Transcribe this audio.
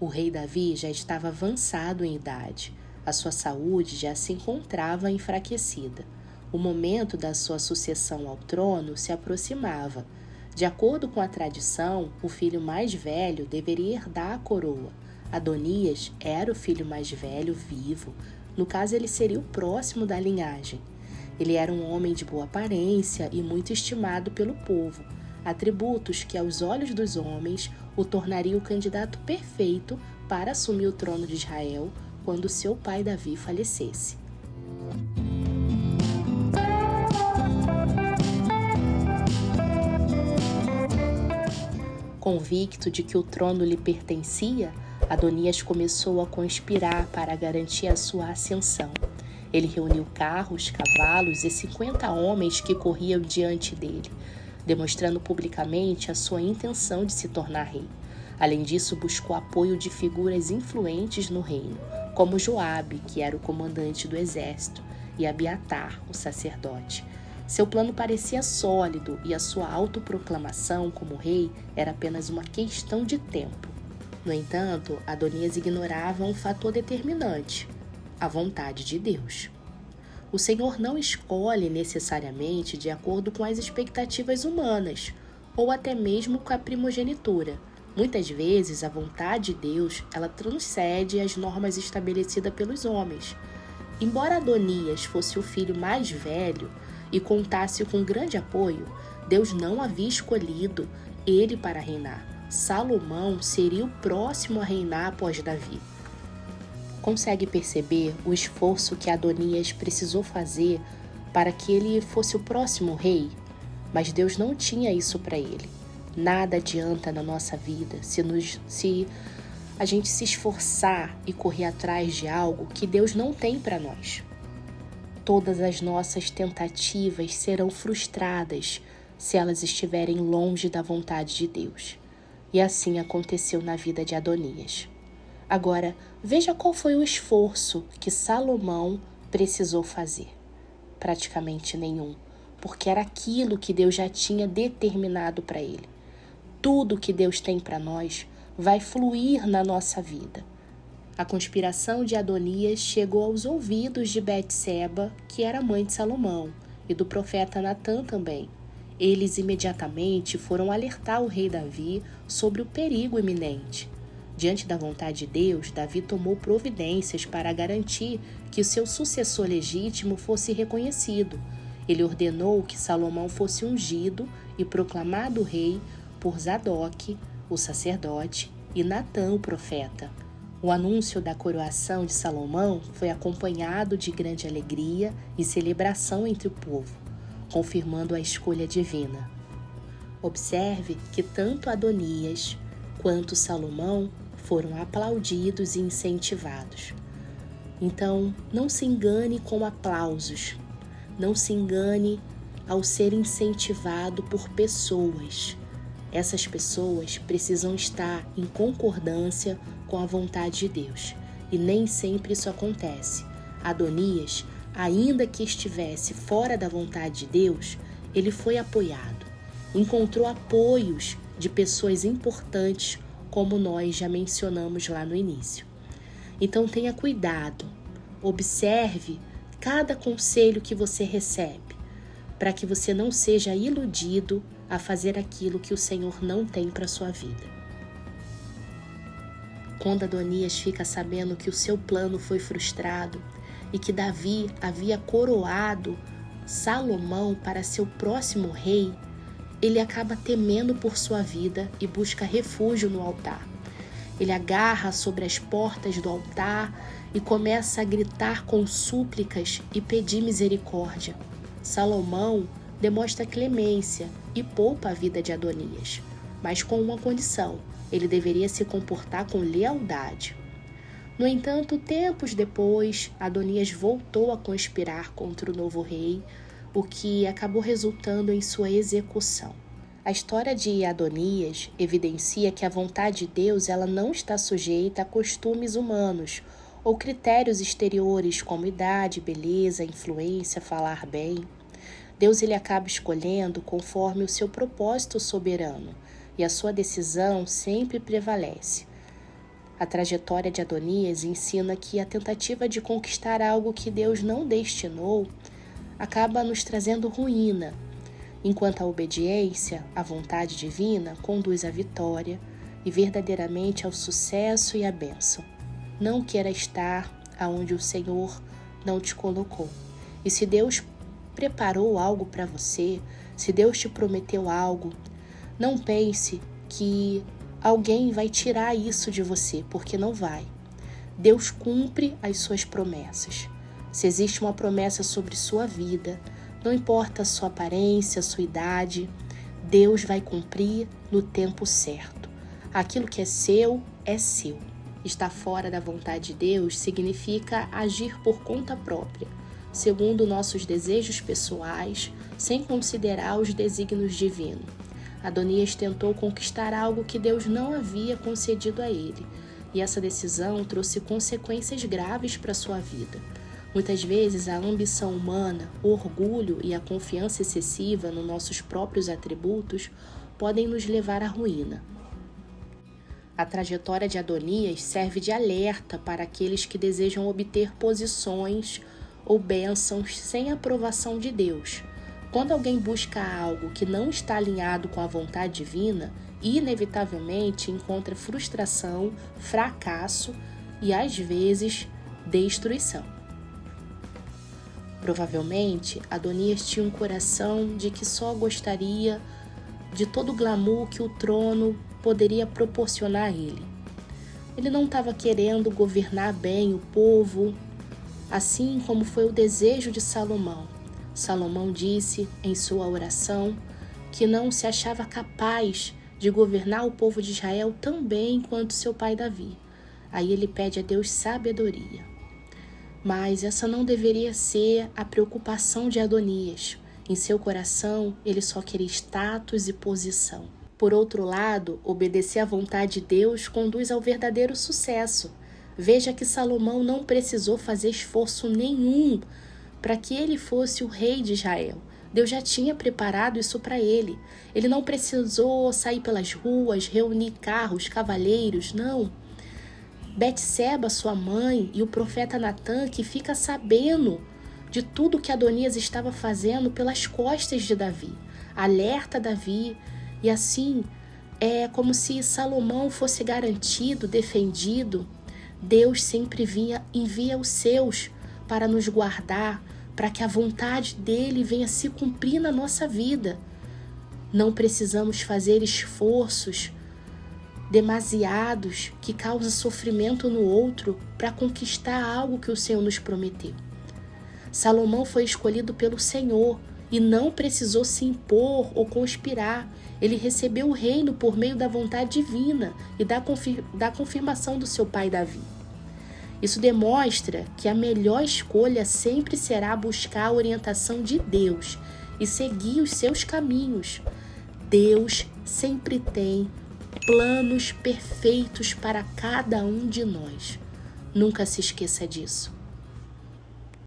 O rei Davi já estava avançado em idade. A sua saúde já se encontrava enfraquecida. O momento da sua sucessão ao trono se aproximava. De acordo com a tradição, o filho mais velho deveria herdar a coroa. Adonias era o filho mais velho vivo. No caso, ele seria o próximo da linhagem. Ele era um homem de boa aparência e muito estimado pelo povo, atributos que, aos olhos dos homens, o tornariam o candidato perfeito para assumir o trono de Israel quando seu pai Davi falecesse. Convicto de que o trono lhe pertencia, Adonias começou a conspirar para garantir a sua ascensão. Ele reuniu carros, cavalos e 50 homens que corriam diante dele, demonstrando publicamente a sua intenção de se tornar rei. Além disso, buscou apoio de figuras influentes no reino, como Joabe, que era o comandante do exército, e Abiatar, o sacerdote. Seu plano parecia sólido e a sua autoproclamação como rei era apenas uma questão de tempo. No entanto, Adonias ignorava um fator determinante: a vontade de Deus. O Senhor não escolhe necessariamente de acordo com as expectativas humanas, ou até mesmo com a primogenitura. Muitas vezes, a vontade de Deus, ela transcende as normas estabelecidas pelos homens. Embora Adonias fosse o filho mais velho e contasse com grande apoio, Deus não havia escolhido ele para reinar. Salomão seria o próximo a reinar após Davi. Consegue perceber o esforço que Adonias precisou fazer para que ele fosse o próximo rei? Mas Deus não tinha isso para ele. Nada adianta na nossa vida se a gente se esforçar e correr atrás de algo que Deus não tem para nós. Todas as nossas tentativas serão frustradas se elas estiverem longe da vontade de Deus. E assim aconteceu na vida de Adonias. Agora, veja qual foi o esforço que Salomão precisou fazer. Praticamente nenhum, porque era aquilo que Deus já tinha determinado para ele. Tudo que Deus tem para nós vai fluir na nossa vida. A conspiração de Adonias chegou aos ouvidos de Betseba, que era mãe de Salomão, e do profeta Natã também. Eles imediatamente foram alertar o rei Davi sobre o perigo iminente. Diante da vontade de Deus, Davi tomou providências para garantir que o seu sucessor legítimo fosse reconhecido. Ele ordenou que Salomão fosse ungido e proclamado rei por Zadok, o sacerdote, e Natã, o profeta. O anúncio da coroação de Salomão foi acompanhado de grande alegria e celebração entre o povo, confirmando a escolha divina. Observe que tanto Adonias quanto Salomão foram aplaudidos e incentivados. Então, não se engane com aplausos, não se engane ao ser incentivado por pessoas. Essas pessoas precisam estar em concordância com a vontade de Deus, e nem sempre isso acontece. Adonias, ainda que estivesse fora da vontade de Deus, ele foi apoiado, encontrou apoios de pessoas importantes, como nós já mencionamos lá no início. Então tenha cuidado, observe cada conselho que você recebe, para que você não seja iludido a fazer aquilo que o Senhor não tem para a sua vida. Quando Adonias fica sabendo que o seu plano foi frustrado e que Davi havia coroado Salomão para ser o próximo rei, ele acaba temendo por sua vida e busca refúgio no altar. Ele agarra sobre as portas do altar e começa a gritar com súplicas e pedir misericórdia. Salomão demonstra clemência e poupa a vida de Adonias, mas com uma condição: ele deveria se comportar com lealdade. No entanto, tempos depois, Adonias voltou a conspirar contra o novo rei, o que acabou resultando em sua execução. A história de Adonias evidencia que a vontade de Deus ela não está sujeita a costumes humanos ou critérios exteriores como idade, beleza, influência, falar bem. Deus ele acaba escolhendo conforme o seu propósito soberano, e a sua decisão sempre prevalece. A trajetória de Adonias ensina que a tentativa de conquistar algo que Deus não destinou acaba nos trazendo ruína, enquanto a obediência à vontade divina conduz à vitória e verdadeiramente ao sucesso e à bênção. Não queira estar aonde o Senhor não te colocou. E se Deus preparou algo para você, se Deus te prometeu algo, não pense que alguém vai tirar isso de você, porque não vai. Deus cumpre as suas promessas. Se existe uma promessa sobre sua vida, não importa a sua aparência, a sua idade, Deus vai cumprir no tempo certo. Aquilo que é seu, é seu. Estar fora da vontade de Deus significa agir por conta própria, segundo nossos desejos pessoais, sem considerar os desígnios divinos. Adonias tentou conquistar algo que Deus não havia concedido a ele, e essa decisão trouxe consequências graves para sua vida. Muitas vezes a ambição humana, o orgulho e a confiança excessiva nos nossos próprios atributos podem nos levar à ruína. A trajetória de Adonias serve de alerta para aqueles que desejam obter posições ou bênçãos sem a aprovação de Deus. Quando alguém busca algo que não está alinhado com a vontade divina, inevitavelmente encontra frustração, fracasso e, às vezes, destruição. Provavelmente, Adonias tinha um coração de que só gostaria de todo o glamour que o trono poderia proporcionar a ele. Ele não estava querendo governar bem o povo, assim como foi o desejo de Salomão. Salomão disse em sua oração que não se achava capaz de governar o povo de Israel tão bem quanto seu pai Davi. Aí ele pede a Deus sabedoria. Mas essa não deveria ser a preocupação de Adonias. Em seu coração, ele só queria status e posição. Por outro lado, obedecer à vontade de Deus conduz ao verdadeiro sucesso. Veja que Salomão não precisou fazer esforço nenhum para que ele fosse o rei de Israel. Deus já tinha preparado isso para ele. Ele não precisou sair pelas ruas, reunir carros, cavaleiros, não. Betseba, sua mãe, e o profeta Natã, que fica sabendo de tudo que Adonias estava fazendo pelas costas de Davi. Alerta Davi, e assim é como se Salomão fosse garantido, defendido. Deus sempre envia os seus para nos guardar, para que a vontade dele venha se cumprir na nossa vida. Não precisamos fazer esforços demasiados que causam sofrimento no outro para conquistar algo que o Senhor nos prometeu. Salomão foi escolhido pelo Senhor e não precisou se impor ou conspirar. Ele recebeu o reino por meio da vontade divina e da confirmação do seu pai Davi. Isso demonstra que a melhor escolha sempre será buscar a orientação de Deus e seguir os seus caminhos. Deus sempre tem planos perfeitos para cada um de nós. Nunca se esqueça disso.